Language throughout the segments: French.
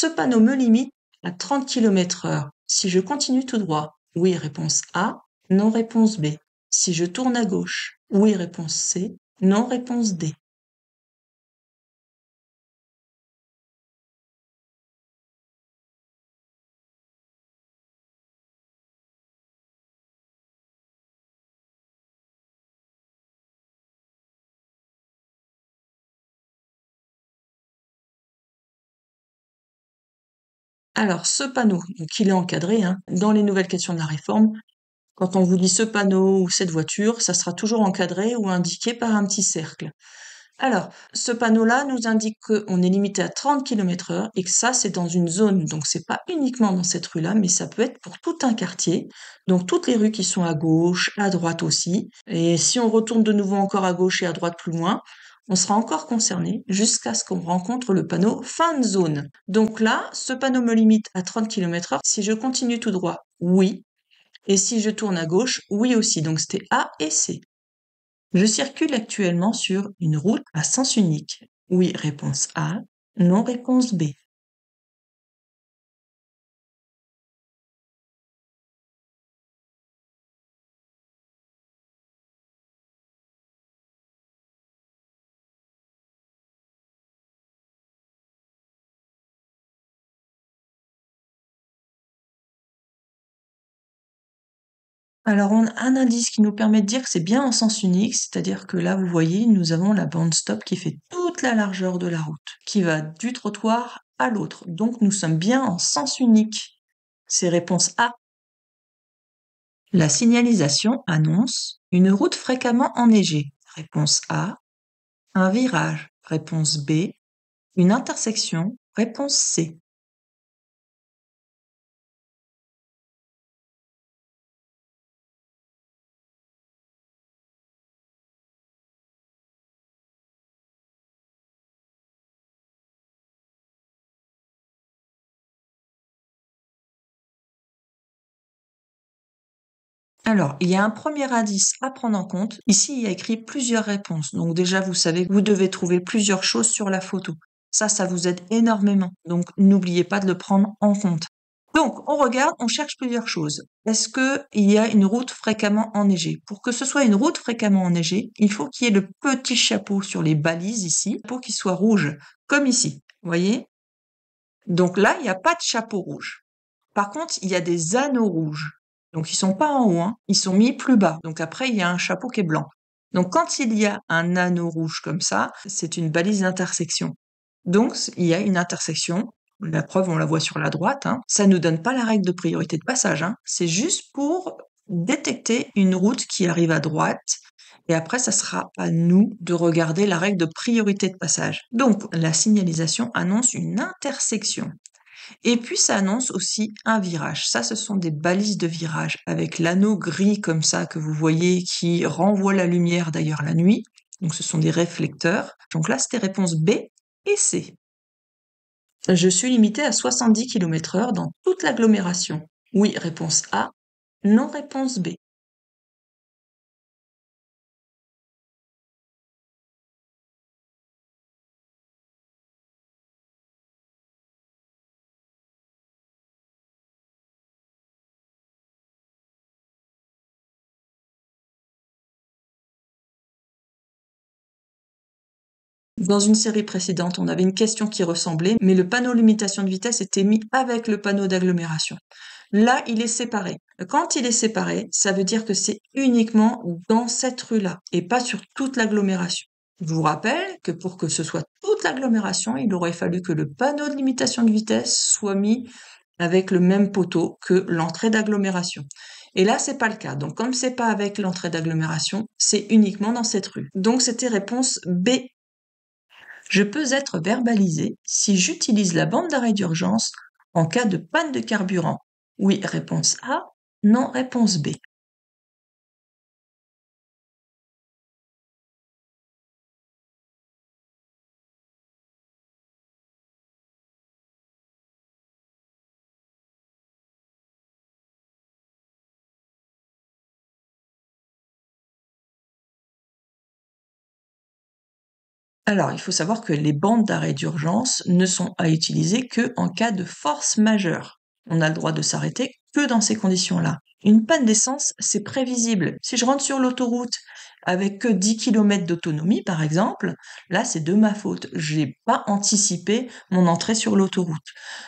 ce panneau me limite à 30 km/h. Si je continue tout droit, oui, réponse A, non, réponse B. Si je tourne à gauche, oui, réponse C, non, réponse D. Alors, ce panneau, donc il est encadré, hein, dans les nouvelles questions de la réforme, quand on vous dit ce panneau ou cette voiture, ça sera toujours encadré ou indiqué par un petit cercle. Alors, ce panneau-là nous indique qu'on est limité à 30 km/h et que ça, c'est dans une zone. Donc, c'est pas uniquement dans cette rue-là, mais ça peut être pour tout un quartier. Donc, toutes les rues qui sont à gauche, à droite aussi. Et si on retourne de nouveau encore à gauche et à droite plus loin, on sera encore concerné jusqu'à ce qu'on rencontre le panneau fin de zone. Donc là, ce panneau me limite à 30 km/h. Si je continue tout droit, oui. Et si je tourne à gauche, oui aussi. Donc, c'était A et C. Je circule actuellement sur une route à sens unique. Oui, réponse A. Non, réponse B. Alors, on a un indice qui nous permet de dire que c'est bien en sens unique, c'est-à-dire que là, vous voyez, nous avons la bande stop qui fait toute la largeur de la route, qui va du trottoir à l'autre. Donc, nous sommes bien en sens unique. C'est réponse A. La signalisation annonce une route fréquemment enneigée. Réponse A. Un virage. Réponse B. Une intersection. Réponse C. Alors, il y a un premier indice à prendre en compte. Ici, il y a écrit plusieurs réponses. Donc déjà, vous savez que vous devez trouver plusieurs choses sur la photo. Ça vous aide énormément. Donc, n'oubliez pas de le prendre en compte. Donc, on regarde, on cherche plusieurs choses. Est-ce qu'il y a une route fréquemment enneigée? Pour que ce soit une route fréquemment enneigée, il faut qu'il y ait le petit chapeau sur les balises ici, pour qu'il soit rouge, comme ici. Vous voyez? Donc là, il n'y a pas de chapeau rouge. Par contre, il y a des anneaux rouges. Donc, ils sont pas en haut, hein, ils sont mis plus bas. Donc après, il y a un chapeau qui est blanc. Donc, quand il y a un anneau rouge comme ça, c'est une balise d'intersection. Donc, il y a une intersection. La preuve, on la voit sur la droite. Hein. Ça nous donne pas la règle de priorité de passage. Hein. C'est juste pour détecter une route qui arrive à droite. Et après, ça sera à nous de regarder la règle de priorité de passage. Donc, la signalisation annonce une intersection. Et puis, ça annonce aussi un virage. Ça, ce sont des balises de virage avec l'anneau gris comme ça que vous voyez qui renvoie la lumière d'ailleurs la nuit. Donc, ce sont des réflecteurs. Donc là, c'était réponse B et C. Je suis limité à 70 km/h dans toute l'agglomération. Oui, réponse A. Non, réponse B. Dans une série précédente, on avait une question qui ressemblait, mais le panneau limitation de vitesse était mis avec le panneau d'agglomération. Là, il est séparé. Quand il est séparé, ça veut dire que c'est uniquement dans cette rue-là et pas sur toute l'agglomération. Je vous rappelle que pour que ce soit toute l'agglomération, il aurait fallu que le panneau de limitation de vitesse soit mis avec le même poteau que l'entrée d'agglomération. Et là, c'est pas le cas. Donc, comme c'est pas avec l'entrée d'agglomération, c'est uniquement dans cette rue. Donc, c'était réponse B. Je peux être verbalisé si j'utilise la bande d'arrêt d'urgence en cas de panne de carburant. Oui, réponse A. Non, réponse B. Alors, il faut savoir que les bandes d'arrêt d'urgence ne sont à utiliser que en cas de force majeure. On a le droit de s'arrêter que dans ces conditions-là. Une panne d'essence, c'est prévisible. Si je rentre sur l'autoroute avec que 10 km d'autonomie, par exemple, là, c'est de ma faute. J'ai pas anticipé mon entrée sur l'autoroute.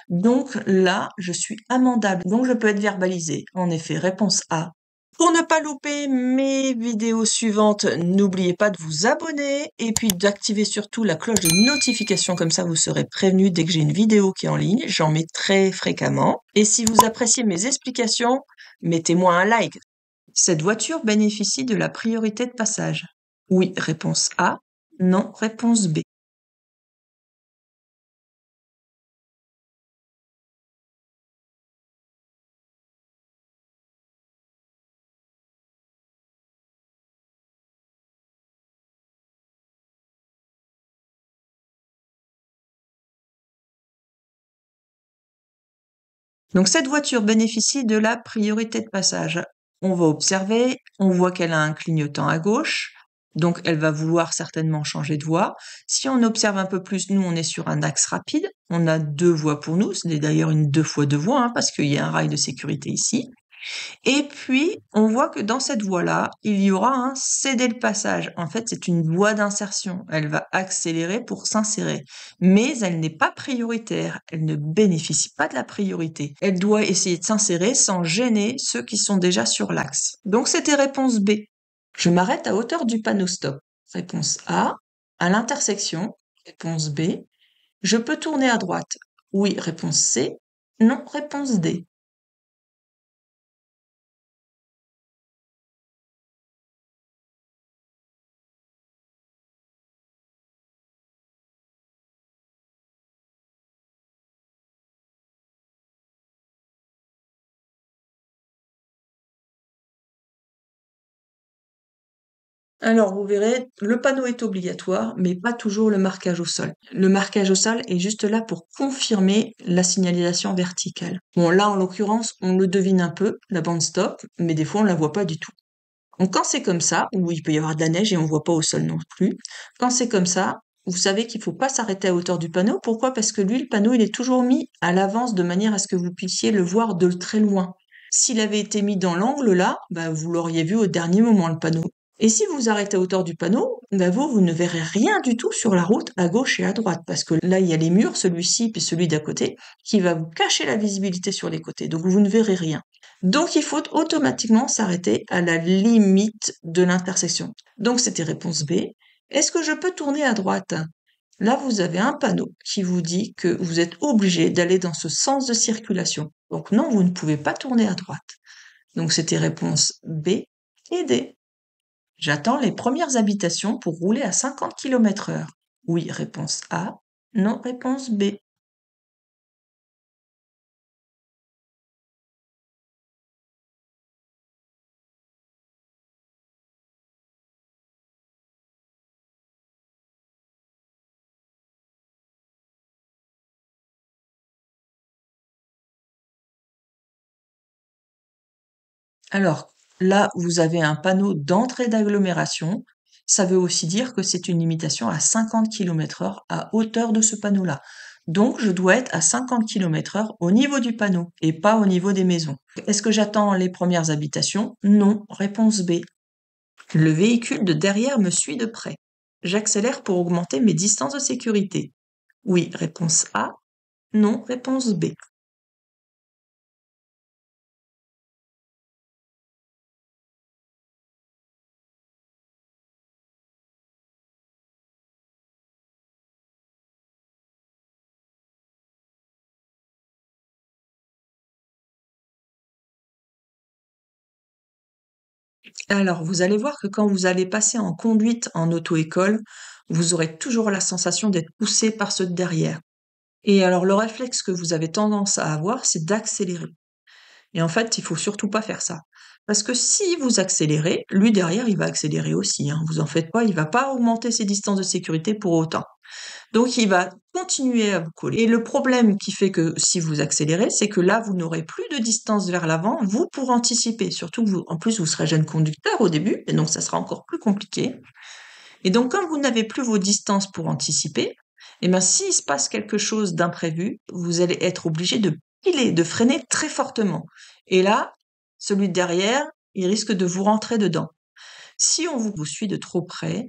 Donc là, je suis amendable. Donc je peux être verbalisée. En effet, réponse A. Pour ne pas louper mes vidéos suivantes, n'oubliez pas de vous abonner et puis d'activer surtout la cloche de notification, comme ça vous serez prévenu dès que j'ai une vidéo qui est en ligne. J'en mets très fréquemment. Et si vous appréciez mes explications, mettez-moi un like. Cette voiture bénéficie de la priorité de passage. Oui, réponse A. Non, réponse B. Donc cette voiture bénéficie de la priorité de passage. On va observer, on voit qu'elle a un clignotant à gauche, donc elle va vouloir certainement changer de voie. Si on observe un peu plus, nous on est sur un axe rapide, on a deux voies pour nous, c'est d'ailleurs une 2x2 voies, hein, parce qu'il y a un rail de sécurité ici. Et puis, on voit que dans cette voie-là, il y aura un céder le passage. En fait, c'est une voie d'insertion. Elle va accélérer pour s'insérer. Mais elle n'est pas prioritaire. Elle ne bénéficie pas de la priorité. Elle doit essayer de s'insérer sans gêner ceux qui sont déjà sur l'axe. Donc, c'était réponse B. Je m'arrête à hauteur du panneau stop. Réponse A. À l'intersection. Réponse B. Je peux tourner à droite. Oui, réponse C. Non, réponse D. Alors, vous verrez, le panneau est obligatoire, mais pas toujours le marquage au sol. Le marquage au sol est juste là pour confirmer la signalisation verticale. Bon, là, en l'occurrence, on le devine un peu, la bande stop, mais des fois, on la voit pas du tout. Donc, quand c'est comme ça, où il peut y avoir de la neige et on voit pas au sol non plus, quand c'est comme ça, vous savez qu'il faut pas s'arrêter à hauteur du panneau. Pourquoi? Parce que lui, le panneau, il est toujours mis à l'avance de manière à ce que vous puissiez le voir de très loin. S'il avait été mis dans l'angle là, bah, vous l'auriez vu au dernier moment, le panneau. Et si vous arrêtez à hauteur du panneau, bah vous ne verrez rien du tout sur la route à gauche et à droite, parce que là, il y a les murs, celui-ci puis celui d'à côté, qui va vous cacher la visibilité sur les côtés, donc vous ne verrez rien. Donc il faut automatiquement s'arrêter à la limite de l'intersection. Donc c'était réponse B. Est-ce que je peux tourner à droite? Là, vous avez un panneau qui vous dit que vous êtes obligé d'aller dans ce sens de circulation. Donc non, vous ne pouvez pas tourner à droite. Donc c'était réponse B et D. J'attends les premières habitations pour rouler à 50 km/h. Oui, réponse A. Non, réponse B. Alors, là, vous avez un panneau d'entrée d'agglomération. Ça veut aussi dire que c'est une limitation à 50 km/h à hauteur de ce panneau-là. Donc, je dois être à 50 km/h au niveau du panneau et pas au niveau des maisons. Est-ce que j'attends les premières habitations? Non. Réponse B. Le véhicule de derrière me suit de près. J'accélère pour augmenter mes distances de sécurité. Oui, réponse A. Non, réponse B. Alors, vous allez voir que quand vous allez passer en conduite en auto-école, vous aurez toujours la sensation d'être poussé par ceux de derrière. Et alors, le réflexe que vous avez tendance à avoir, c'est d'accélérer. Et en fait, il faut surtout pas faire ça. Parce que si vous accélérez, lui derrière, il va accélérer aussi, hein. Vous en faites pas, il va pas augmenter ses distances de sécurité pour autant. Donc il va continuer à vous coller. Et le problème qui fait que si vous accélérez, c'est que là, vous n'aurez plus de distance vers l'avant, vous, pour anticiper. Surtout que vous, en plus, vous serez jeune conducteur au début, et donc ça sera encore plus compliqué. Et donc, comme vous n'avez plus vos distances pour anticiper, eh bien, s'il se passe quelque chose d'imprévu, vous allez être obligé de piler, de freiner très fortement. Et là, celui de derrière, il risque de vous rentrer dedans. Si on vous suit de trop près,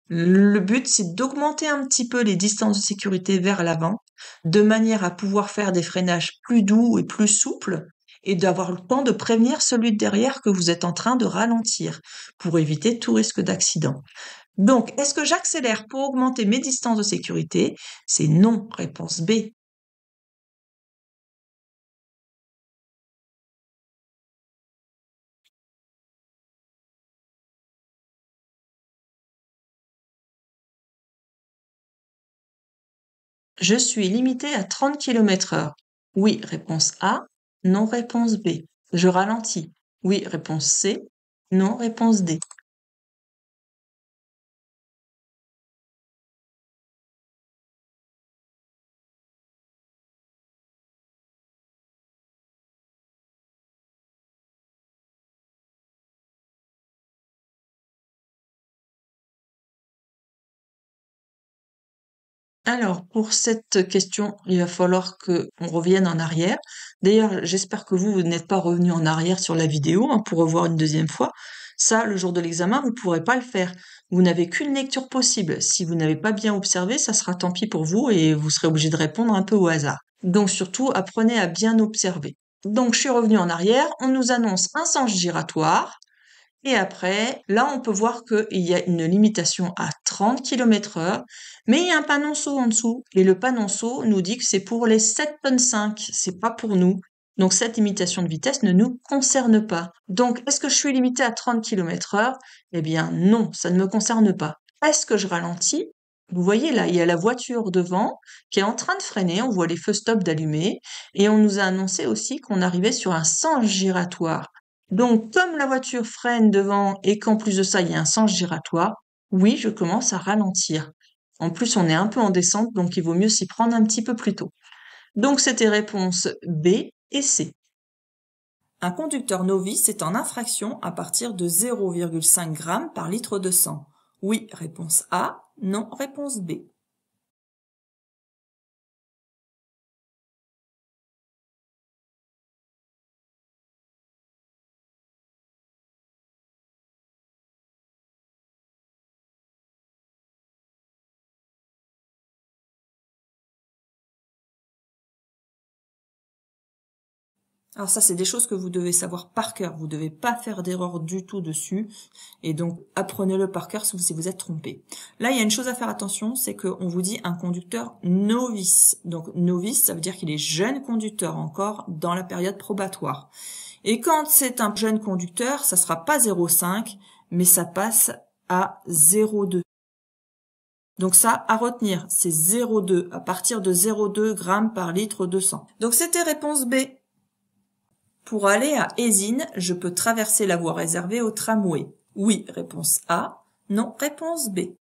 le but, c'est d'augmenter un petit peu les distances de sécurité vers l'avant, de manière à pouvoir faire des freinages plus doux et plus souples, et d'avoir le temps de prévenir celui de derrière que vous êtes en train de ralentir, pour éviter tout risque d'accident. Donc, est-ce que j'accélère pour augmenter mes distances de sécurité? C'est non, réponse B. Je suis limité à 30 km/h. Oui, réponse A. Non, réponse B. Je ralentis. Oui, réponse C. Non, réponse D. Alors, pour cette question, il va falloir qu'on revienne en arrière. D'ailleurs, j'espère que vous n'êtes pas revenu en arrière sur la vidéo, hein, pour revoir une deuxième fois. Ça, le jour de l'examen, vous ne pourrez pas le faire. Vous n'avez qu'une lecture possible. Si vous n'avez pas bien observé, ça sera tant pis pour vous et vous serez obligé de répondre un peu au hasard. Donc surtout, apprenez à bien observer. Donc je suis revenue en arrière, on nous annonce un sens giratoire, et après, là, on peut voir qu'il y a une limitation à 30 km/h, mais il y a un panonceau en dessous. Et le panonceau nous dit que c'est pour les 7,5 tonnes. C'est pas pour nous. Donc, cette limitation de vitesse ne nous concerne pas. Donc, est-ce que je suis limité à 30 km/h? Eh bien, non, ça ne me concerne pas. Est-ce que je ralentis? Vous voyez là, il y a la voiture devant qui est en train de freiner. On voit les feux stop d'allumer. Et on nous a annoncé aussi qu'on arrivait sur un sens giratoire. Donc, comme la voiture freine devant et qu'en plus de ça, il y a un sens giratoire, oui, je commence à ralentir. En plus, on est un peu en descente, donc il vaut mieux s'y prendre un petit peu plus tôt. Donc, c'était réponse B et C. Un conducteur novice est en infraction à partir de 0,5 g par litre de sang. Oui, réponse A. Non, réponse B. Alors ça, c'est des choses que vous devez savoir par cœur. Vous ne devez pas faire d'erreur du tout dessus. Et donc, apprenez-le par cœur si vous êtes trompé. Là, il y a une chose à faire attention, c'est qu'on vous dit un conducteur novice. Donc, novice, ça veut dire qu'il est jeune conducteur encore dans la période probatoire. Et quand c'est un jeune conducteur, ça sera pas 0,5, mais ça passe à 0,2. Donc ça, à retenir, c'est 0,2, à partir de 0,2 g par litre de sang. Donc c'était réponse B. Pour aller à Eysines, je peux traverser la voie réservée au tramway. Oui, réponse A. Non, réponse B.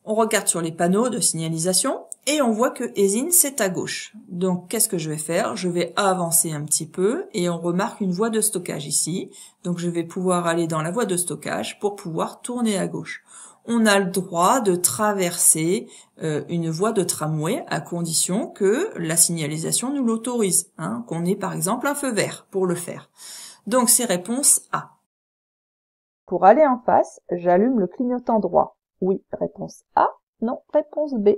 On regarde sur les panneaux de signalisation et on voit que Eysines, c'est à gauche. Donc, qu'est-ce que je vais faire? Je vais avancer un petit peu et on remarque une voie de stockage ici. Donc, je vais pouvoir aller dans la voie de stockage pour pouvoir tourner à gauche. On a le droit de traverser une voie de tramway à condition que la signalisation nous l'autorise, hein, qu'on ait par exemple un feu vert pour le faire. Donc, c'est réponse A. Pour aller en face, j'allume le clignotant droit. Oui, réponse A. Non, réponse B.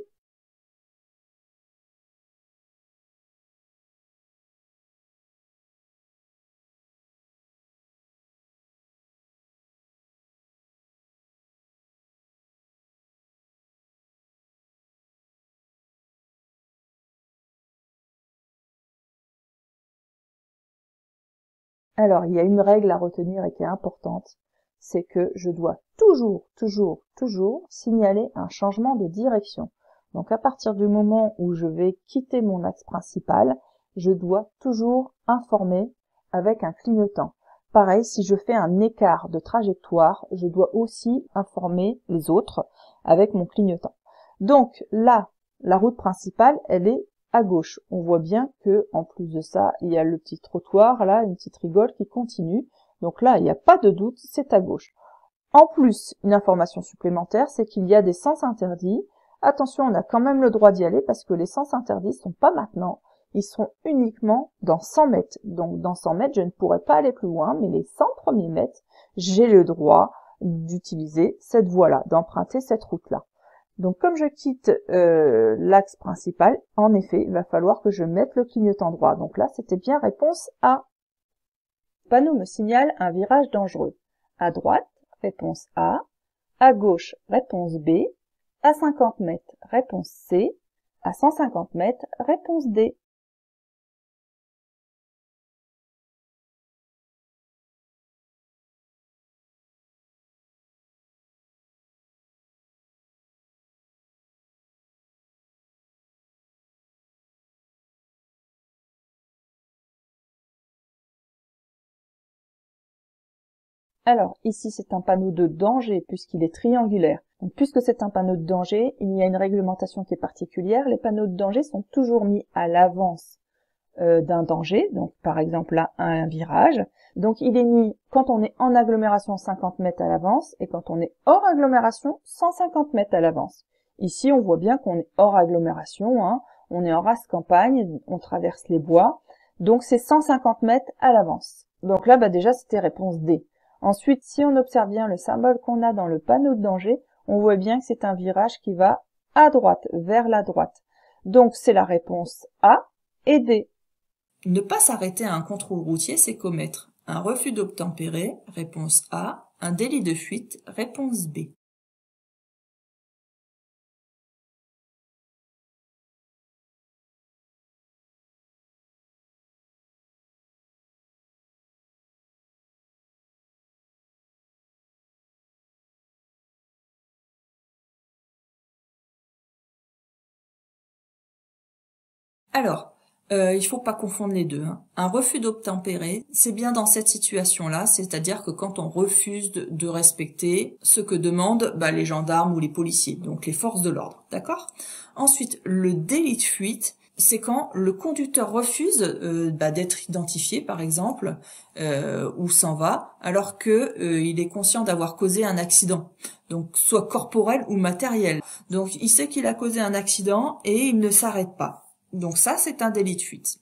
Alors, il y a une règle à retenir et qui est importante, c'est que je dois toujours signaler un changement de direction. Donc, à partir du moment où je vais quitter mon axe principal, je dois toujours informer avec un clignotant. Pareil, si je fais un écart de trajectoire, je dois aussi informer les autres avec mon clignotant. Donc là, la route principale, elle est à gauche. On voit bien que, en plus de ça, il y a le petit trottoir, là, une petite rigole qui continue. Donc là, il n'y a pas de doute, c'est à gauche. En plus, une information supplémentaire, c'est qu'il y a des sens interdits. Attention, on a quand même le droit d'y aller parce que les sens interdits sont pas maintenant. Ils seront uniquement dans 100 mètres. Donc, dans 100 mètres, je ne pourrai pas aller plus loin, mais les 100 premiers mètres, j'ai le droit d'utiliser cette voie-là, d'emprunter cette route-là. Donc, comme je quitte l'axe principal, en effet, il va falloir que je mette le clignotant droit. Donc là, c'était bien réponse A. Le panneau me signale un virage dangereux. À droite, réponse A. À gauche, réponse B. À 50 mètres, réponse C. À 150 mètres, réponse D. Alors, ici, c'est un panneau de danger puisqu'il est triangulaire. Donc, puisque c'est un panneau de danger, il y a une réglementation qui est particulière. Les panneaux de danger sont toujours mis à l'avance d'un danger. Donc, par exemple, là, un virage. Donc, il est mis quand on est en agglomération 50 mètres à l'avance et quand on est hors agglomération 150 mètres à l'avance. Ici, on voit bien qu'on est hors agglomération, hein. On est en race campagne, on traverse les bois. Donc, c'est 150 mètres à l'avance. Donc là, déjà, c'était réponse D. Ensuite, si on observe bien le symbole qu'on a dans le panneau de danger, on voit bien que c'est un virage qui va à droite, vers la droite. Donc, c'est la réponse A et D. Ne pas s'arrêter à un contrôle routier, c'est commettre un refus d'obtempérer, réponse A, un délit de fuite, réponse B. Alors, il faut pas confondre les deux, hein. Un refus d'obtempérer, c'est bien dans cette situation-là, c'est-à-dire que quand on refuse de respecter ce que demandent les gendarmes ou les policiers, donc les forces de l'ordre, d'accord? Ensuite, le délit de fuite, c'est quand le conducteur refuse d'être identifié, par exemple, ou s'en va, alors que il est conscient d'avoir causé un accident, donc soit corporel ou matériel. Donc il sait qu'il a causé un accident et il ne s'arrête pas. Donc ça, c'est un délit de fuite.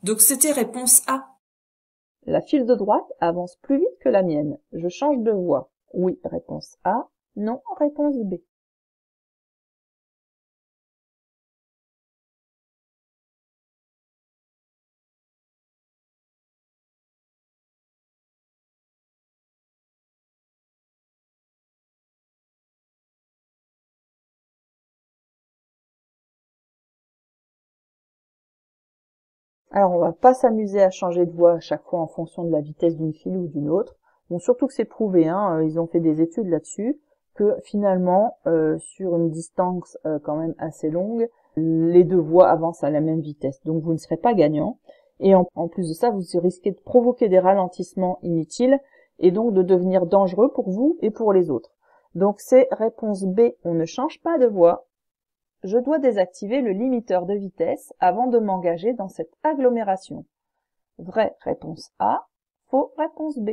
Donc c'était réponse A. La file de droite avance plus vite que la mienne. Je change de voie. Oui, réponse A. Non, réponse B. Alors, on va pas s'amuser à changer de voie à chaque fois en fonction de la vitesse d'une file ou d'une autre. Bon, surtout que c'est prouvé, hein, ils ont fait des études là-dessus, que finalement, sur une distance quand même assez longue, les deux voies avancent à la même vitesse. Donc, vous ne serez pas gagnant. Et en plus de ça, vous risquez de provoquer des ralentissements inutiles et donc de devenir dangereux pour vous et pour les autres. Donc, c'est réponse B, on ne change pas de voie. Je dois désactiver le limiteur de vitesse avant de m'engager dans cette agglomération. Vrai, réponse A. Faux, réponse B.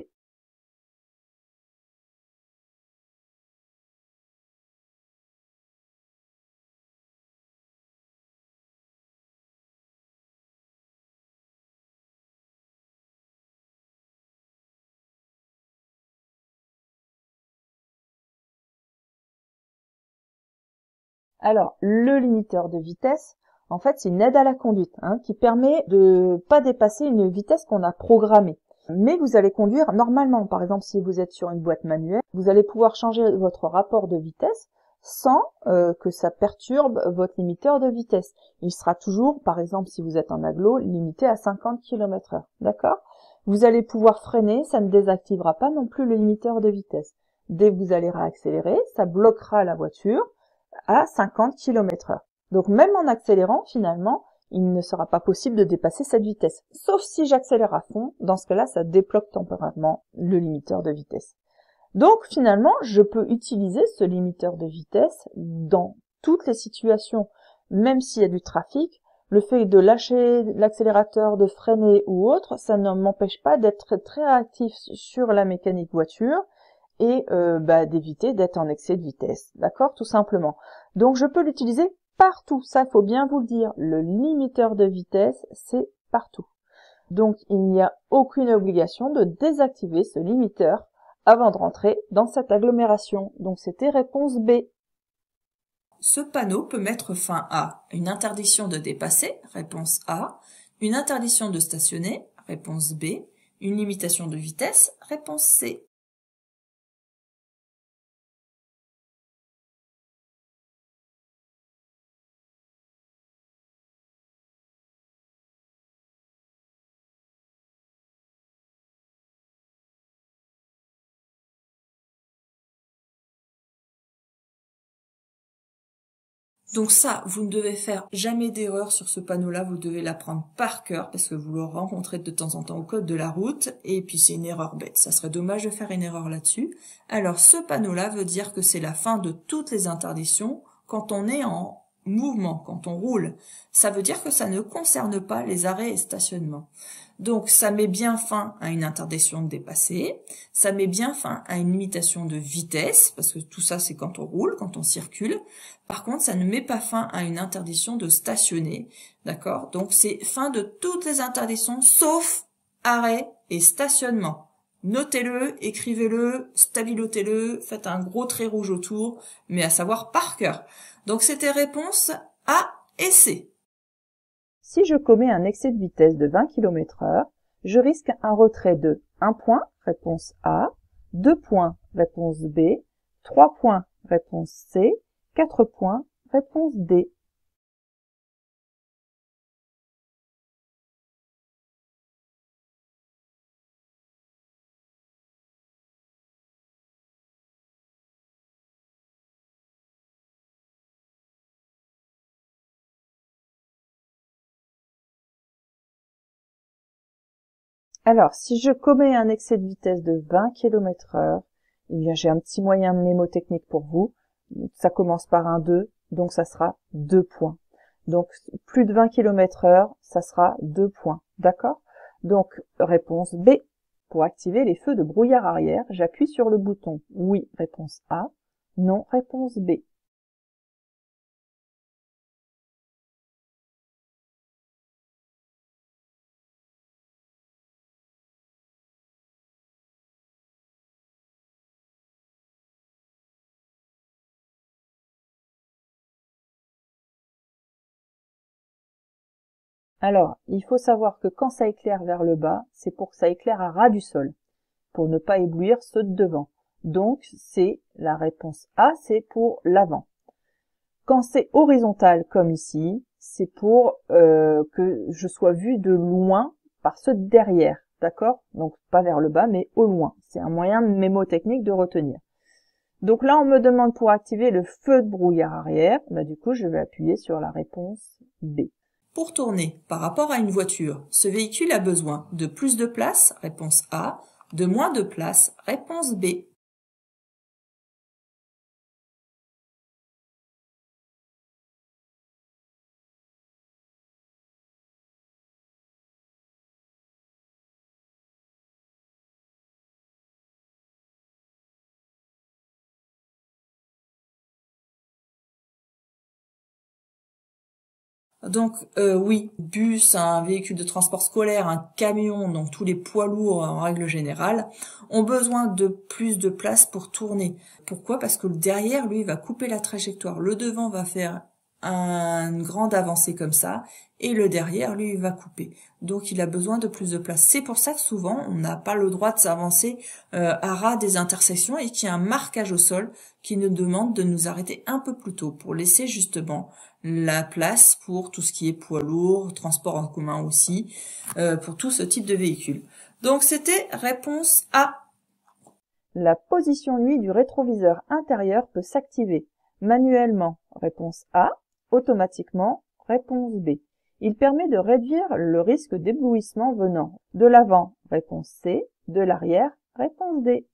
Alors, le limiteur de vitesse, en fait, c'est une aide à la conduite qui permet de pas dépasser une vitesse qu'on a programmée. Mais vous allez conduire normalement. Par exemple, si vous êtes sur une boîte manuelle, vous allez pouvoir changer votre rapport de vitesse sans que ça perturbe votre limiteur de vitesse. Il sera toujours, par exemple, si vous êtes en agglo, limité à 50 km/h. D'accord? Vous allez pouvoir freiner, ça ne désactivera pas non plus le limiteur de vitesse. Dès que vous allez réaccélérer, ça bloquera la voiture à 50 km/h. Donc même en accélérant, finalement, il ne sera pas possible de dépasser cette vitesse. Sauf si j'accélère à fond, dans ce cas-là, ça débloque temporairement le limiteur de vitesse. Donc finalement, je peux utiliser ce limiteur de vitesse dans toutes les situations, même s'il y a du trafic. Le fait de lâcher l'accélérateur, de freiner ou autre, ça ne m'empêche pas d'être très réactif sur la mécanique voiture et d'éviter d'être en excès de vitesse. D'accord, tout simplement. Donc je peux l'utiliser partout. Ça, il faut bien vous le dire. Le limiteur de vitesse, c'est partout. Donc il n'y a aucune obligation de désactiver ce limiteur avant de rentrer dans cette agglomération. Donc c'était réponse B. Ce panneau peut mettre fin à une interdiction de dépasser, réponse A, une interdiction de stationner, réponse B, une limitation de vitesse, réponse C. Donc ça, vous ne devez faire jamais d'erreur sur ce panneau-là, vous devez l'apprendre par cœur parce que vous le rencontrez de temps en temps au code de la route et puis c'est une erreur bête, ça serait dommage de faire une erreur là-dessus. Alors ce panneau-là veut dire que c'est la fin de toutes les interdictions quand on est en mouvement, quand on roule. Ça veut dire que ça ne concerne pas les arrêts et stationnements. Donc ça met bien fin à une interdiction de dépasser, ça met bien fin à une limitation de vitesse, parce que tout ça c'est quand on roule, quand on circule. Par contre, ça ne met pas fin à une interdiction de stationner, d'accord? Donc c'est fin de toutes les interdictions sauf arrêt et stationnement. Notez-le, écrivez-le, stabilotez-le, faites un gros trait rouge autour, mais à savoir par cœur. Donc c'était réponse A et C. Si je commets un excès de vitesse de 20 km/h, je risque un retrait de 1 point, réponse A, 2 points, réponse B, 3 points, réponse C, 4 points, réponse D. Alors, si je commets un excès de vitesse de 20 km/h, eh bien, j'ai un petit moyen mnémotechnique pour vous. Ça commence par un 2, donc ça sera 2 points. Donc, plus de 20 km/h, ça sera 2 points. D'accord? Donc, réponse B. Pour activer les feux de brouillard arrière, j'appuie sur le bouton oui, réponse A. Non, réponse B. Alors, il faut savoir que quand ça éclaire vers le bas, c'est pour que ça éclaire à ras du sol, pour ne pas éblouir ceux de devant. Donc, c'est la réponse A, c'est pour l'avant. Quand c'est horizontal, comme ici, c'est pour que je sois vu de loin par ceux de derrière, d'accord? Donc, pas vers le bas, mais au loin. C'est un moyen mémotechnique de retenir. Donc là, on me demande pour activer le feu de brouillard arrière. Bah, du coup, je vais appuyer sur la réponse B. Pour tourner par rapport à une voiture, ce véhicule a besoin de plus de place, réponse A, de moins de place, réponse B. Donc oui, bus, un véhicule de transport scolaire, un camion, donc tous les poids lourds en règle générale, ont besoin de plus de place pour tourner. Pourquoi? Parce que le derrière, lui, va couper la trajectoire. Le devant va faire une grande avancée comme ça, et le derrière, lui, va couper. Donc il a besoin de plus de place. C'est pour ça que souvent, on n'a pas le droit de s'avancer à ras des intersections et qu'il y a un marquage au sol qui nous demande de nous arrêter un peu plus tôt pour laisser justement la place pour tout ce qui est poids lourd, transport en commun aussi, pour tout ce type de véhicule. Donc c'était réponse A. La position nuit du rétroviseur intérieur peut s'activer manuellement, réponse A, automatiquement, réponse B. Il permet de réduire le risque d'éblouissement venant de l'avant, réponse C, de l'arrière, réponse D.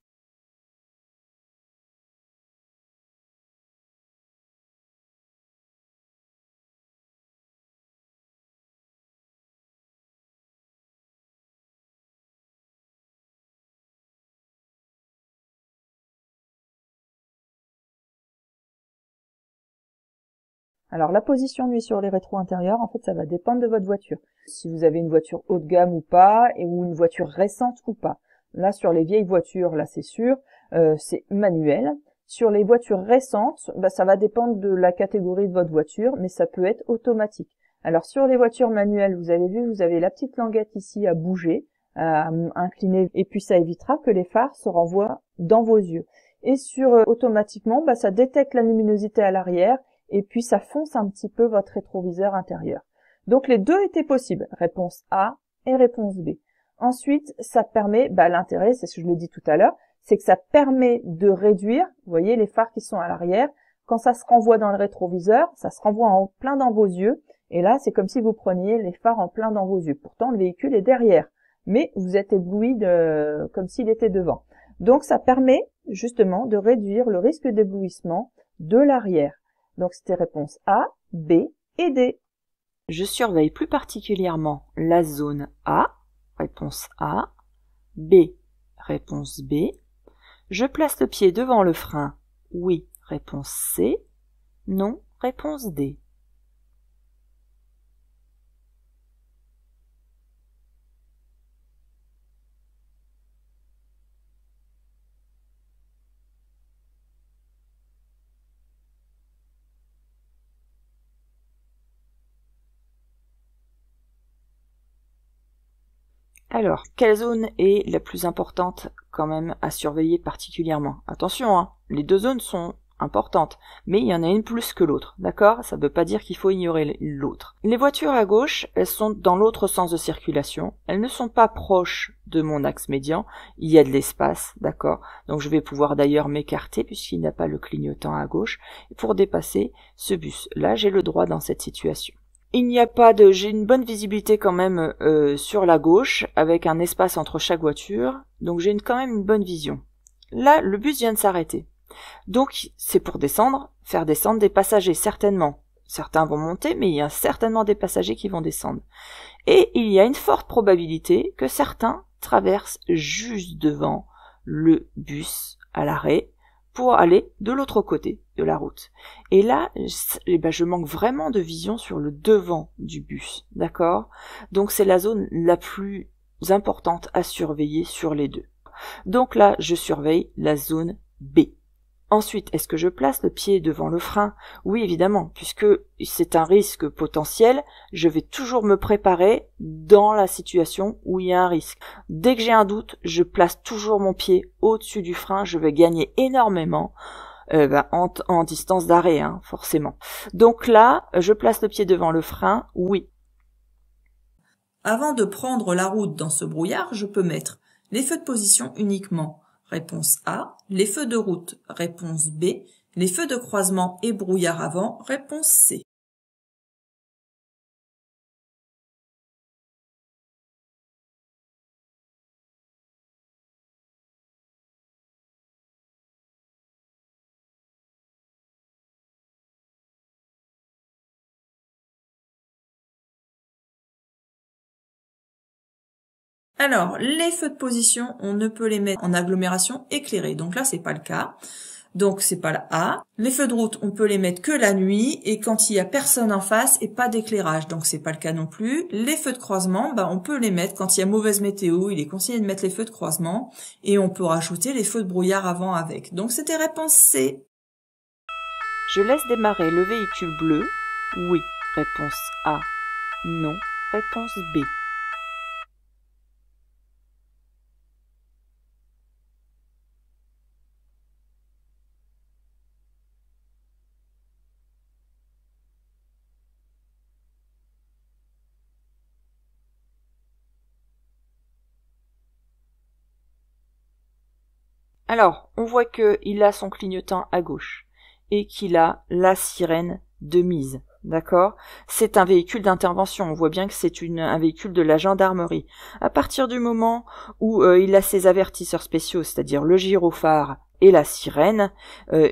Alors la position nuit sur les rétros intérieurs, en fait, ça va dépendre de votre voiture. Si vous avez une voiture haut de gamme ou pas, ou une voiture récente ou pas. Là, sur les vieilles voitures, là c'est sûr, c'est manuel. Sur les voitures récentes, ça va dépendre de la catégorie de votre voiture, mais ça peut être automatique. Alors sur les voitures manuelles, vous avez vu, vous avez la petite languette ici à bouger, à incliner, et puis ça évitera que les phares se renvoient dans vos yeux. Et sur automatiquement, ça détecte la luminosité à l'arrière, et puis ça fonce un petit peu votre rétroviseur intérieur. Donc les deux étaient possibles, réponse A et réponse B. Ensuite, ça permet, l'intérêt, c'est ce que je l'ai dit tout à l'heure, c'est que ça permet de réduire, vous voyez les phares qui sont à l'arrière, quand ça se renvoie dans le rétroviseur, ça se renvoie en plein dans vos yeux, et là c'est comme si vous preniez les phares en plein dans vos yeux. Pourtant le véhicule est derrière, mais vous êtes ébloui comme s'il était devant. Donc ça permet justement de réduire le risque d'éblouissement de l'arrière. Donc c'était réponse A, B et D. Je surveille plus particulièrement la zone A, réponse A, B, réponse B. Je place le pied devant le frein, oui, réponse C, non, réponse D. Alors, quelle zone est la plus importante quand même à surveiller particulièrement? Attention, hein, les deux zones sont importantes, mais il y en a une plus que l'autre, d'accord? Ça ne veut pas dire qu'il faut ignorer l'autre. Les voitures à gauche, elles sont dans l'autre sens de circulation, elles ne sont pas proches de mon axe médian, il y a de l'espace, d'accord? Donc je vais pouvoir d'ailleurs m'écarter puisqu'il n'a pas le clignotant à gauche pour dépasser ce bus. Là, j'ai le droit dans cette situation. Il n'y a pas de... J'ai une bonne visibilité quand même sur la gauche, avec un espace entre chaque voiture, donc j'ai quand même une bonne vision. Là, le bus vient de s'arrêter. Donc, c'est pour descendre, faire descendre des passagers, certainement. Certains vont monter, mais il y a certainement des passagers qui vont descendre. Et il y a une forte probabilité que certains traversent juste devant le bus à l'arrêt, pour aller de l'autre côté de la route. Et là, je manque vraiment de vision sur le devant du bus, d'accord? Donc c'est la zone la plus importante à surveiller sur les deux. Donc là, je surveille la zone B. Ensuite, est-ce que je place le pied devant le frein? Oui, évidemment, puisque c'est un risque potentiel, je vais toujours me préparer dans la situation où il y a un risque. Dès que j'ai un doute, je place toujours mon pied au-dessus du frein, je vais gagner énormément en distance d'arrêt, hein, forcément. Donc là, je place le pied devant le frein, oui. Avant de prendre la route dans ce brouillard, je peux mettre les feux de position uniquement. Réponse A, les feux de route, réponse B, les feux de croisement et brouillard avant, réponse C. Alors, les feux de position, on ne peut les mettre en agglomération éclairée. Donc là, c'est pas le cas. Donc c'est pas la A. Les feux de route, on peut les mettre que la nuit et quand il y a personne en face et pas d'éclairage. Donc c'est pas le cas non plus. Les feux de croisement, on peut les mettre quand il y a mauvaise météo. Il est conseillé de mettre les feux de croisement et on peut rajouter les feux de brouillard avant avec. Donc c'était réponse C. Je laisse démarrer le véhicule bleu. Oui. Réponse A. Non. Réponse B. Alors, on voit qu'il a son clignotant à gauche et qu'il a la sirène de mise, D'accord? C'est un véhicule d'intervention. On voit bien que c'est un véhicule de la gendarmerie. À partir du moment où il a ses avertisseurs spéciaux, c'est-à-dire le gyrophare et la sirène,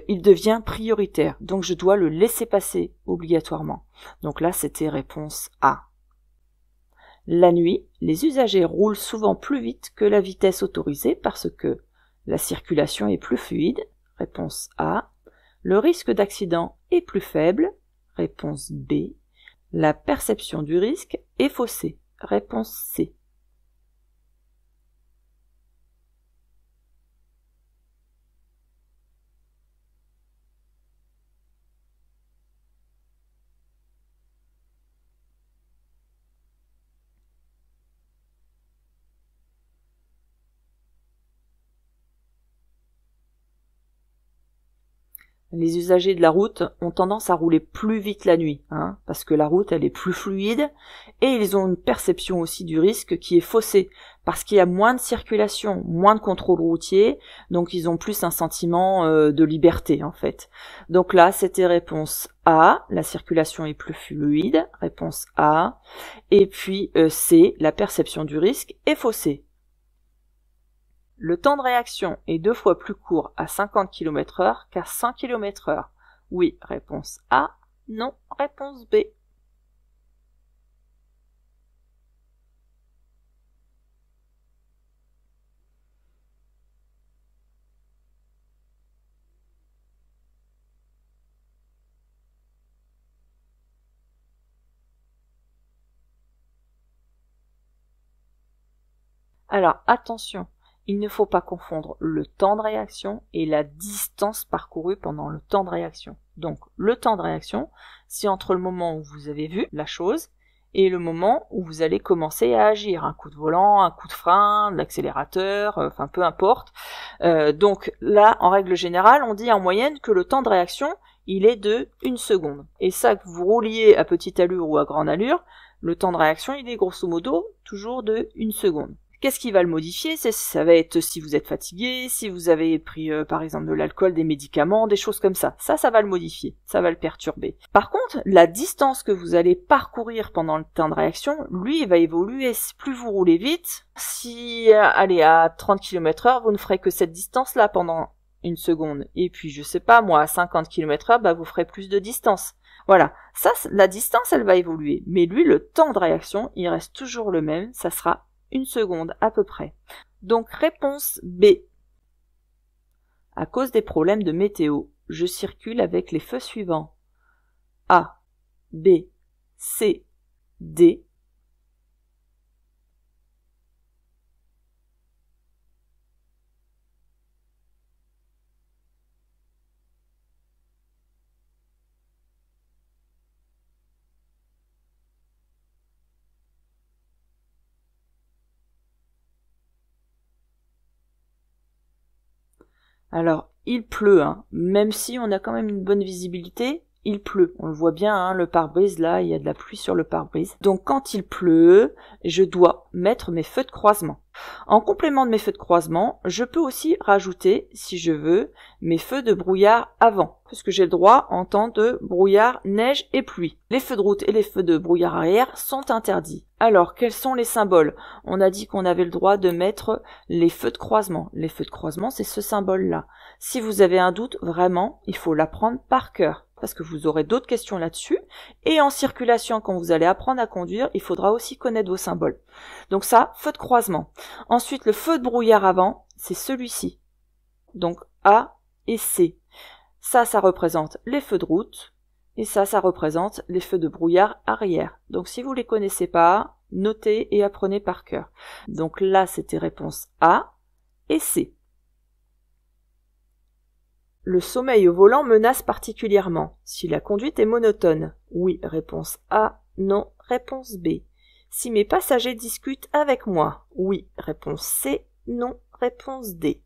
il devient prioritaire. Donc je dois le laisser passer obligatoirement. Donc là, c'était réponse A. La nuit, les usagers roulent souvent plus vite que la vitesse autorisée parce que la circulation est plus fluide. Réponse A. Le risque d'accident est plus faible. Réponse B. La perception du risque est faussée. Réponse C. Les usagers de la route ont tendance à rouler plus vite la nuit, parce que la route elle est plus fluide, et ils ont une perception aussi du risque qui est faussée, parce qu'il y a moins de circulation, moins de contrôle routier, donc ils ont plus un sentiment de liberté en fait. Donc là c'était réponse A, la circulation est plus fluide, réponse A, et puis C, la perception du risque est faussée. Le temps de réaction est 2 fois plus court à 50 km/h qu'à 100 km/h. Oui, réponse A. Non, réponse B. Alors, attention, il ne faut pas confondre le temps de réaction et la distance parcourue pendant le temps de réaction. Donc, le temps de réaction, c'est entre le moment où vous avez vu la chose et le moment où vous allez commencer à agir. Un coup de volant, un coup de frein, de l'accélérateur, enfin peu importe. Donc là, en règle générale, on dit en moyenne que le temps de réaction, il est de 1 seconde. Et ça, que vous rouliez à petite allure ou à grande allure, le temps de réaction, il est grosso modo toujours de 1 seconde. Qu'est-ce qui va le modifier? Ça va être si vous êtes fatigué, si vous avez pris par exemple de l'alcool, des médicaments, des choses comme ça. Ça va le modifier, ça va le perturber. Par contre, la distance que vous allez parcourir pendant le temps de réaction, lui, il va évoluer. Plus vous roulez vite, si allez à 30 km/h, vous ne ferez que cette distance-là pendant 1 seconde. Et puis, je sais pas, moi, à 50 km/h, vous ferez plus de distance. Voilà. Ça, la distance, elle va évoluer. Mais lui, le temps de réaction, il reste toujours le même. Ça sera 1 seconde à peu près. Donc réponse B. À cause des problèmes de météo, je circule avec les feux suivants. A, B, C, D. Alors, il pleut, même si on a quand même une bonne visibilité, il pleut. On le voit bien, le pare-brise, là, il y a de la pluie sur le pare-brise. Donc, quand il pleut, je dois mettre mes feux de croisement. En complément de mes feux de croisement, je peux aussi rajouter, si je veux, mes feux de brouillard avant, parce que j'ai le droit en temps de brouillard, neige et pluie. Les feux de route et les feux de brouillard arrière sont interdits. Alors, quels sont les symboles? On a dit qu'on avait le droit de mettre les feux de croisement. Les feux de croisement, c'est ce symbole-là. Si vous avez un doute, vraiment, il faut l'apprendre par cœur, parce que vous aurez d'autres questions là-dessus. Et en circulation, quand vous allez apprendre à conduire, il faudra aussi connaître vos symboles. Donc ça, feu de croisement. Ensuite, le feu de brouillard avant, c'est celui-ci. Donc A et C. Ça représente les feux de route. Et ça représente les feux de brouillard arrière. Donc si vous les connaissez pas, notez et apprenez par cœur. Donc là, c'était réponse A et C. Le sommeil au volant menace particulièrement. Si la conduite est monotone, oui, réponse A, non, réponse B. Si mes passagers discutent avec moi, oui, réponse C, non, réponse D.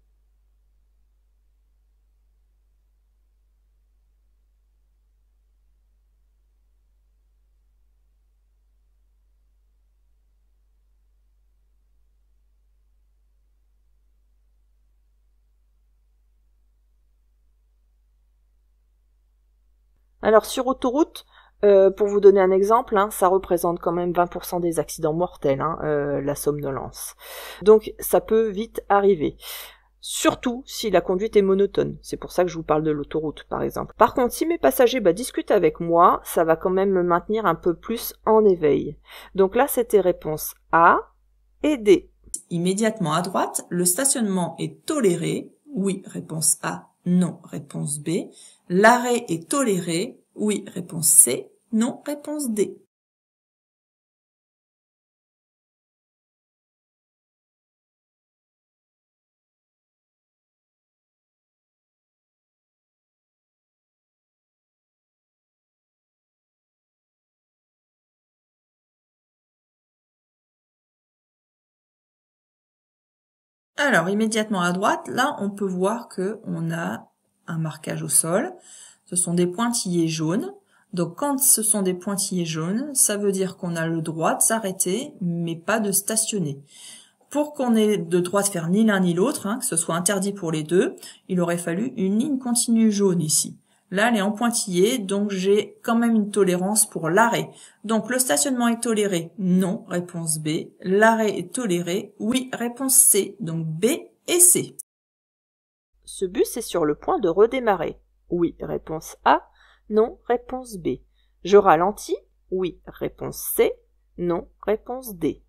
Alors sur autoroute, Pour vous donner un exemple, hein, ça représente quand même 20% des accidents mortels, hein, la somnolence. Donc ça peut vite arriver. Surtout si la conduite est monotone. C'est pour ça que je vous parle de l'autoroute, par exemple. Par contre, si mes passagers discutent avec moi, ça va quand même me maintenir un peu plus en éveil. Donc là, c'était réponse A et D. Immédiatement à droite, le stationnement est toléré. Oui, réponse A. Non, réponse B. L'arrêt est toléré. Oui, réponse C. Non, réponse D. Alors, immédiatement à droite, là, on peut voir que on a un marquage au sol. Ce sont des pointillés jaunes. Donc, quand ce sont des pointillés jaunes, ça veut dire qu'on a le droit de s'arrêter, mais pas de stationner. Pour qu'on ait le droit de faire ni l'un ni l'autre, hein, que ce soit interdit pour les deux, il aurait fallu une ligne continue jaune ici. Là, elle est en pointillé, donc j'ai quand même une tolérance pour l'arrêt. Donc, le stationnement est toléré? Non, réponse B. L'arrêt est toléré? Oui, réponse C. Donc, B et C. Ce bus est sur le point de redémarrer. Oui, réponse A. Non, réponse B. Je ralentis? Oui, réponse C. Non, réponse D.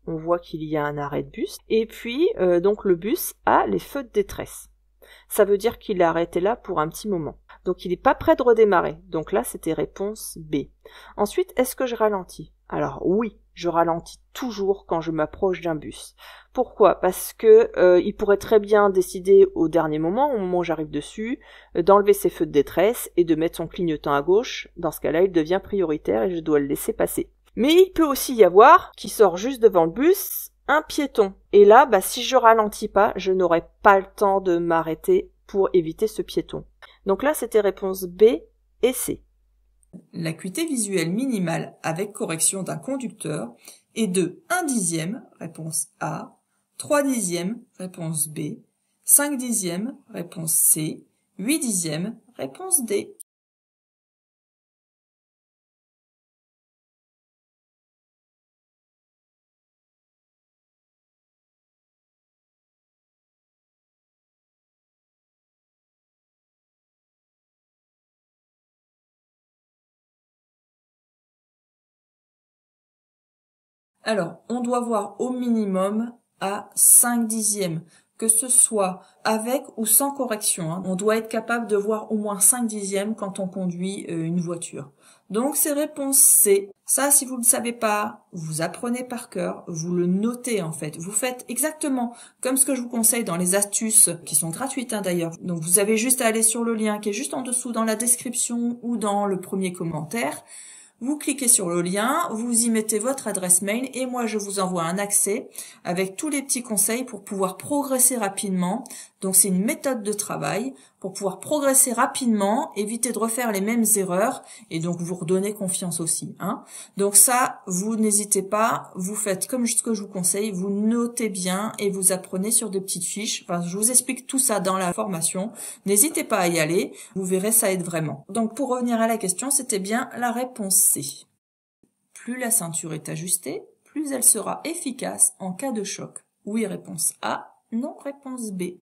On voit qu'il y a un arrêt de bus, et puis donc le bus a les feux de détresse. Ça veut dire qu'il est arrêté là pour un petit moment. Donc il n'est pas prêt de redémarrer. Donc là, c'était réponse B. Ensuite, est-ce que je ralentis? Alors oui, je ralentis toujours quand je m'approche d'un bus. Pourquoi? Parce que il pourrait très bien décider au dernier moment où j'arrive dessus, d'enlever ses feux de détresse et de mettre son clignotant à gauche. Dans ce cas-là, il devient prioritaire et je dois le laisser passer. Mais il peut aussi y avoir, qui sort juste devant le bus, un piéton. Et là, si je ralentis pas, je n'aurai pas le temps de m'arrêter pour éviter ce piéton. Donc là, c'était réponse B et C. L'acuité visuelle minimale avec correction d'un conducteur est de 1/10, réponse A, 3/10, réponse B, 5/10, réponse C, 8/10, réponse D. Alors, on doit voir au minimum à 5/10, que ce soit avec ou sans correction, hein. On doit être capable de voir au moins 5/10 quand on conduit une voiture. Donc, c'est réponse C. Ça, si vous ne le savez pas, vous apprenez par cœur, vous le notez en fait. Vous faites exactement comme ce que je vous conseille dans les astuces, qui sont gratuites hein, d'ailleurs. Donc, vous avez juste à aller sur le lien qui est juste en dessous dans la description ou dans le premier commentaire. Vous cliquez sur le lien, vous y mettez votre adresse mail et moi je vous envoie un accès avec tous les petits conseils pour pouvoir progresser rapidement. Donc c'est une méthode de travail pour pouvoir progresser rapidement, éviter de refaire les mêmes erreurs et donc vous redonner confiance aussi, hein. Donc ça, vous n'hésitez pas, vous faites comme ce que je vous conseille, vous notez bien et vous apprenez sur des petites fiches. Enfin, je vous explique tout ça dans la formation. N'hésitez pas à y aller, vous verrez, ça aide vraiment. Donc pour revenir à la question, c'était bien la réponse C. Plus la ceinture est ajustée, plus elle sera efficace en cas de choc. Oui, réponse A, non, réponse B.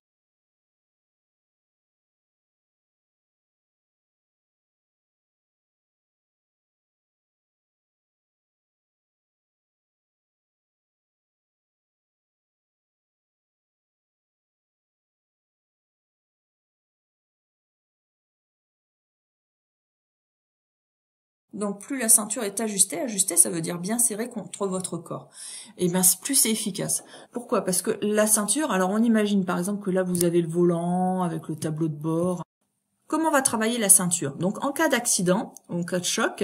Donc plus la ceinture est ajustée ça veut dire bien serrée contre votre corps. Et bien plus c'est efficace. Pourquoi? Parce que la ceinture, alors on imagine par exemple que là vous avez le volant avec le tableau de bord. Comment va travailler la ceinture? Donc en cas d'accident, en cas de choc,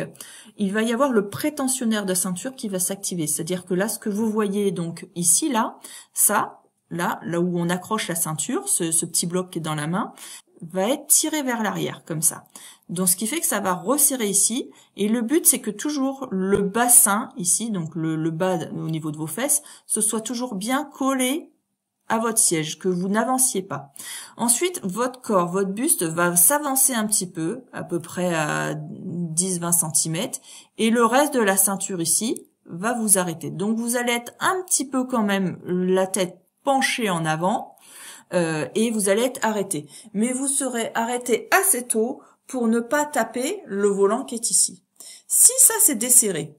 il va y avoir le prétensionnaire de ceinture qui va s'activer. C'est-à-dire que là, ce que vous voyez donc ici, là, ça, là où on accroche la ceinture, ce petit bloc qui est dans la main, va être tiré vers l'arrière, comme ça. Donc, ce qui fait que ça va resserrer ici. Et le but, c'est que toujours le bassin, ici, donc le bas au niveau de vos fesses, ce soit toujours bien collé à votre siège, que vous n'avanciez pas. Ensuite, votre corps, votre buste va s'avancer un petit peu, à peu près à 10-20 cm, et le reste de la ceinture ici va vous arrêter. Donc, vous allez être un petit peu quand même la tête penchée en avant, et vous allez être arrêté. Mais vous serez arrêté assez tôt pour ne pas taper le volant qui est ici. Si ça c'est desserré,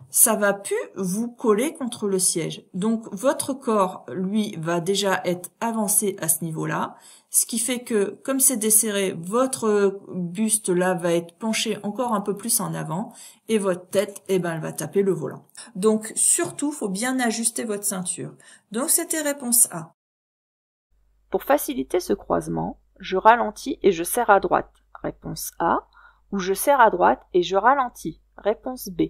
ça va plus vous coller contre le siège. Donc votre corps, lui, va déjà être avancé à ce niveau-là, ce qui fait que, comme c'est desserré, votre buste là va être penché encore un peu plus en avant, et votre tête, eh ben, elle va taper le volant. Donc surtout, faut bien ajuster votre ceinture. Donc c'était réponse A. Pour faciliter ce croisement, je ralentis et je serre à droite. Réponse A. Ou je serre à droite et je ralentis. Réponse B.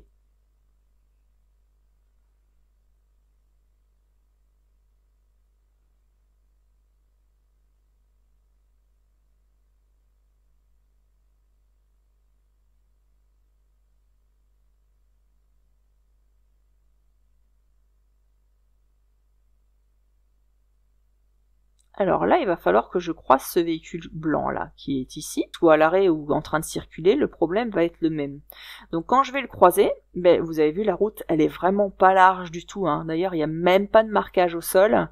Alors là, il va falloir que je croise ce véhicule blanc là, qui est ici, soit à l'arrêt ou en train de circuler, le problème va être le même. Donc quand je vais le croiser, ben, vous avez vu la route, elle est vraiment pas large du tout, hein. D'ailleurs, il n'y a même pas de marquage au sol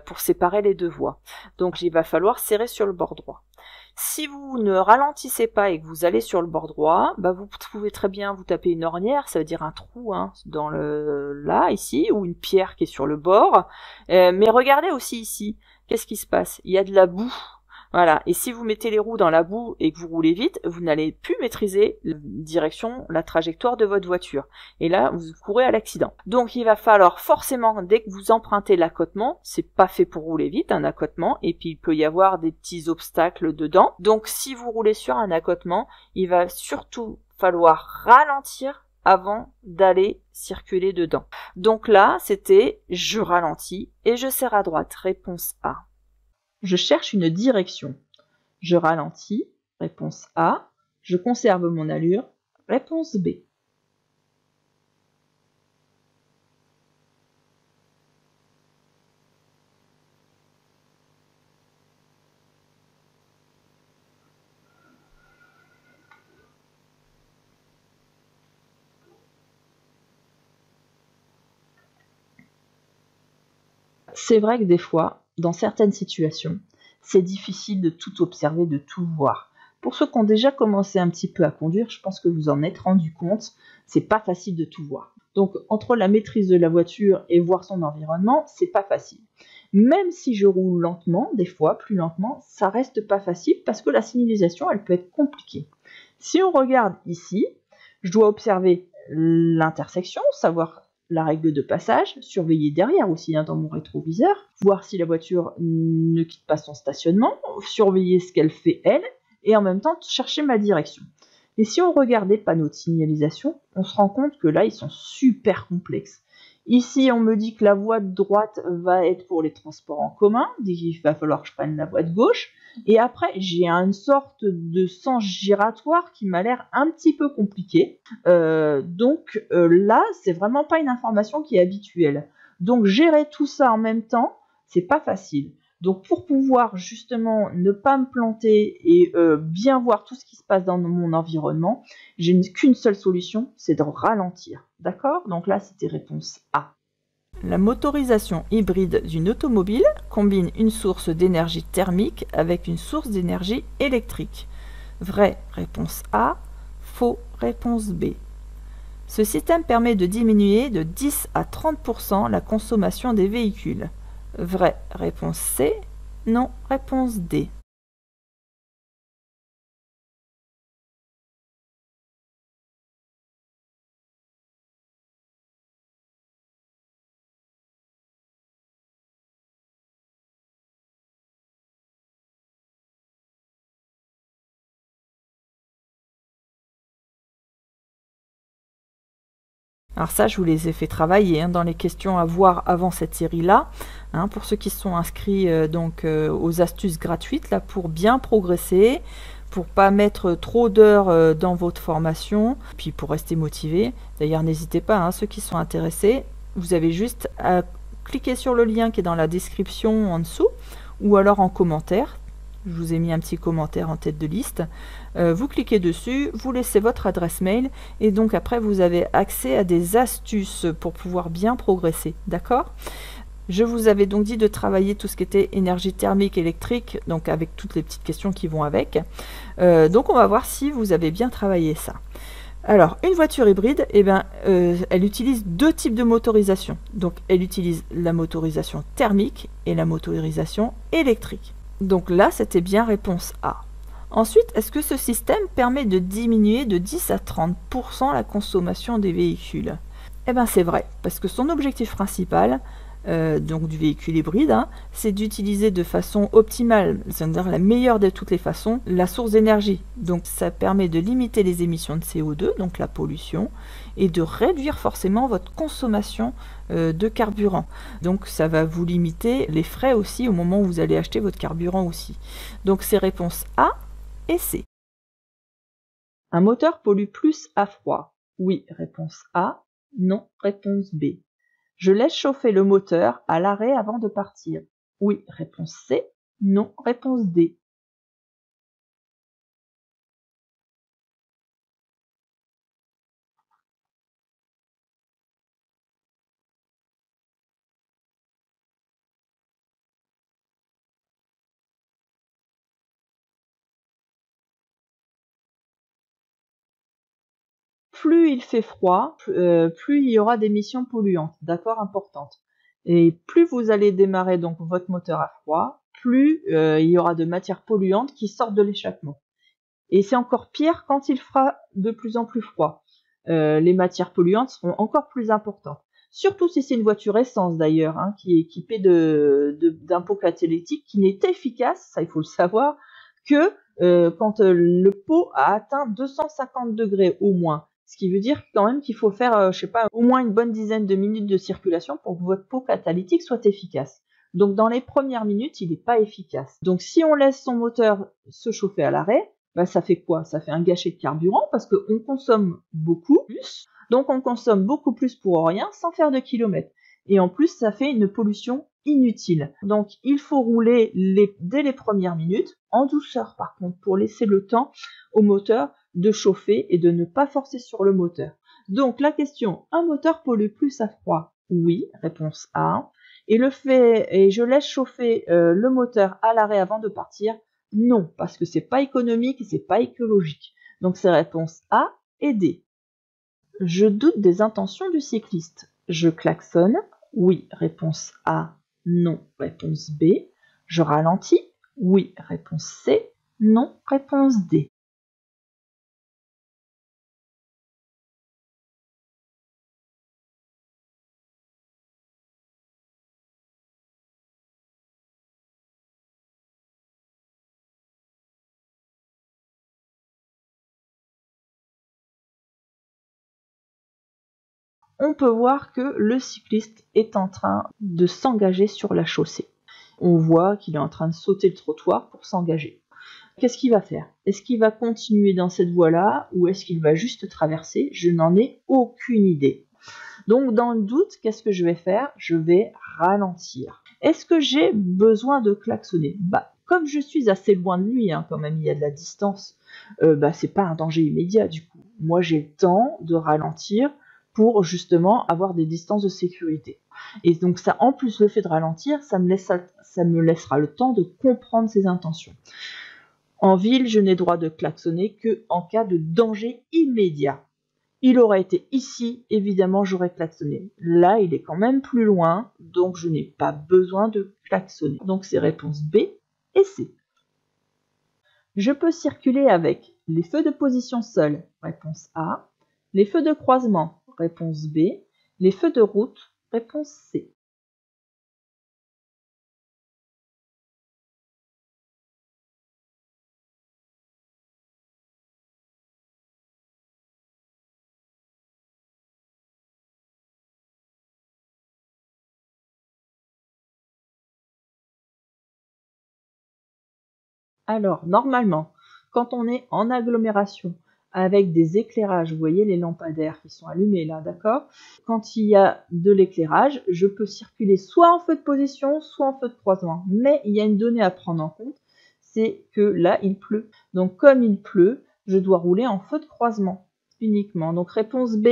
pour séparer les deux voies. Donc il va falloir serrer sur le bord droit. Si vous ne ralentissez pas et que vous allez sur le bord droit, bah vous pouvez très bien vous taper une ornière, ça veut dire un trou hein, dans là, ici, ou une pierre qui est sur le bord. Mais regardez aussi ici, qu'est-ce qui se passe? Il y a de la boue. Voilà. Et si vous mettez les roues dans la boue et que vous roulez vite, vous n'allez plus maîtriser la direction, la trajectoire de votre voiture. Et là, vous courez à l'accident. Donc, il va falloir forcément, dès que vous empruntez l'accotement, c'est pas fait pour rouler vite, un accotement, et puis il peut y avoir des petits obstacles dedans. Donc, si vous roulez sur un accotement, il va surtout falloir ralentir avant d'aller circuler dedans. Donc là, c'était je ralentis et je serre à droite. Réponse A. Je cherche une direction. Je ralentis. Réponse A. Je conserve mon allure. Réponse B. C'est vrai que des fois, dans certaines situations, c'est difficile de tout observer, de tout voir. Pour ceux qui ont déjà commencé un petit peu à conduire, je pense que vous en êtes rendu compte, c'est pas facile de tout voir. Donc, entre la maîtrise de la voiture et voir son environnement, c'est pas facile. Même si je roule lentement, des fois, plus lentement, ça reste pas facile parce que la signalisation, elle peut être compliquée. Si on regarde ici, je dois observer l'intersection, savoir la règle de passage, surveiller derrière aussi hein, dans mon rétroviseur, voir si la voiture ne quitte pas son stationnement, surveiller ce qu'elle fait elle, et en même temps chercher ma direction. Et si on regarde les panneaux de signalisation, on se rend compte que là, ils sont super complexes. Ici, on me dit que la voie de droite va être pour les transports en commun, il va falloir que je prenne la voie de gauche. Et après, j'ai une sorte de sens giratoire qui m'a l'air un petit peu compliqué. Donc là, c'est vraiment pas une information qui est habituelle. Donc gérer tout ça en même temps, c'est pas facile. Donc pour pouvoir justement ne pas me planter et bien voir tout ce qui se passe dans mon environnement, j'ai qu'une seule solution, c'est de ralentir. D'accord? Donc là, c'était réponse A. La motorisation hybride d'une automobile combine une source d'énergie thermique avec une source d'énergie électrique. Vrai, réponse A. Faux, réponse B. Ce système permet de diminuer de 10 à 30% la consommation des véhicules. Vrai, réponse C. Non, réponse D. Alors ça, je vous les ai fait travailler hein, dans les questions à voir avant cette série-là. Hein, pour ceux qui se sont inscrits aux astuces gratuites là, pour bien progresser, pour pas mettre trop d'heures dans votre formation, puis pour rester motivé. D'ailleurs, n'hésitez pas, hein, ceux qui sont intéressés, vous avez juste à cliquer sur le lien qui est dans la description en dessous, ou alors en commentaire. Je vous ai mis un petit commentaire en tête de liste. Vous cliquez dessus, vous laissez votre adresse mail, et donc après vous avez accès à des astuces pour pouvoir bien progresser, d'accord ? Je vous avais donc dit de travailler tout ce qui était énergie thermique, électrique, donc avec toutes les petites questions qui vont avec. Donc on va voir si vous avez bien travaillé ça. Alors, une voiture hybride, eh ben, elle utilise deux types de motorisation. Donc, elle utilise la motorisation thermique et la motorisation électrique. Donc là, c'était bien réponse A. Ensuite, est-ce que ce système permet de diminuer de 10 à 30% la consommation des véhicules? Eh bien, c'est vrai, parce que son objectif principal, donc du véhicule hybride, hein, c'est d'utiliser de façon optimale, c'est-à-dire la meilleure de toutes les façons, la source d'énergie. Donc ça permet de limiter les émissions de CO2, donc la pollution, et de réduire forcément votre consommation de carburant. Donc ça va vous limiter les frais aussi au moment où vous allez acheter votre carburant aussi. Donc c'est réponse A et C. Un moteur pollue plus à froid. Oui, réponse A. Non, réponse B. Je laisse chauffer le moteur à l'arrêt avant de partir. Oui, réponse C. Non, réponse D. Plus il fait froid, plus il y aura d'émissions polluantes, d'accord, importantes. Et plus vous allez démarrer donc votre moteur à froid, plus il y aura de matières polluantes qui sortent de l'échappement. Et c'est encore pire quand il fera de plus en plus froid. Les matières polluantes seront encore plus importantes. Surtout si c'est une voiture essence d'ailleurs, hein, qui est équipée d'un pot catalytique qui n'est efficace, ça il faut le savoir, que quand le pot a atteint 250 degrés au moins. Ce qui veut dire quand même qu'il faut faire, je sais pas, au moins une bonne dizaine de minutes de circulation pour que votre pot catalytique soit efficace. Donc dans les premières minutes, il n'est pas efficace. Donc si on laisse son moteur se chauffer à l'arrêt, bah, ça fait quoi? Ça fait un gâchis de carburant parce qu'on consomme beaucoup plus. Donc on consomme beaucoup plus pour rien sans faire de kilomètres. Et en plus, ça fait une pollution inutile. Donc il faut rouler dès les premières minutes, en douceur par contre, pour laisser le temps au moteur de chauffer et de ne pas forcer sur le moteur. Donc la question, un moteur pollue plus à froid? Oui, réponse A. Et je laisse chauffer le moteur à l'arrêt avant de partir? Non, parce que c'est pas économique et c'est pas écologique. Donc c'est réponse A et D. Je doute des intentions du cycliste. Je klaxonne. Oui, réponse A. Non, réponse B. Je ralentis. Oui, réponse C. Non, réponse D. On peut voir que le cycliste est en train de s'engager sur la chaussée. On voit qu'il est en train de sauter le trottoir pour s'engager. Qu'est-ce qu'il va faire? Est-ce qu'il va continuer dans cette voie-là ou est-ce qu'il va juste traverser? Je n'en ai aucune idée. Donc dans le doute, qu'est-ce que je vais faire? Je vais ralentir. Est-ce que j'ai besoin de klaxonner? Comme je suis assez loin de lui, hein, quand même il y a de la distance, c'est pas un danger immédiat du coup. Moi j'ai le temps de ralentir pour justement avoir des distances de sécurité. Et donc ça, en plus le fait de ralentir, ça me laissera le temps de comprendre ses intentions. En ville, je n'ai droit de klaxonner que en cas de danger immédiat. Il aurait été ici, évidemment, j'aurais klaxonné. Là, il est quand même plus loin, donc je n'ai pas besoin de klaxonner. Donc c'est réponse B et C. Je peux circuler avec les feux de position seuls, réponse A, les feux de croisement, réponse B, les feux de route, réponse C. Alors, normalement, quand on est en agglomération, avec des éclairages, vous voyez les lampadaires qui sont allumés là, d'accord? Quand il y a de l'éclairage, je peux circuler soit en feu de position, soit en feu de croisement. Mais il y a une donnée à prendre en compte, c'est que là, il pleut. Donc, comme il pleut, je dois rouler en feu de croisement uniquement. Donc, réponse B.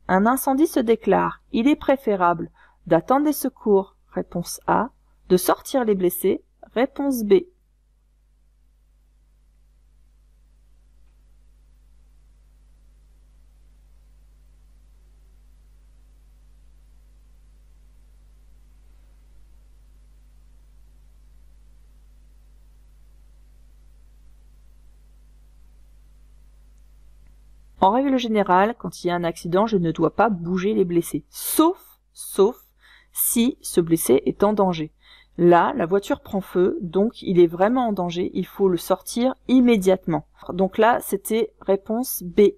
Un incendie se déclare. Il est préférable d'attendre des secours. Réponse A. De sortir les blessés. Réponse B. En règle générale, quand il y a un accident, je ne dois pas bouger les blessés. Sauf si ce blessé est en danger. Là, la voiture prend feu, donc il est vraiment en danger, il faut le sortir immédiatement. Donc là, c'était réponse B.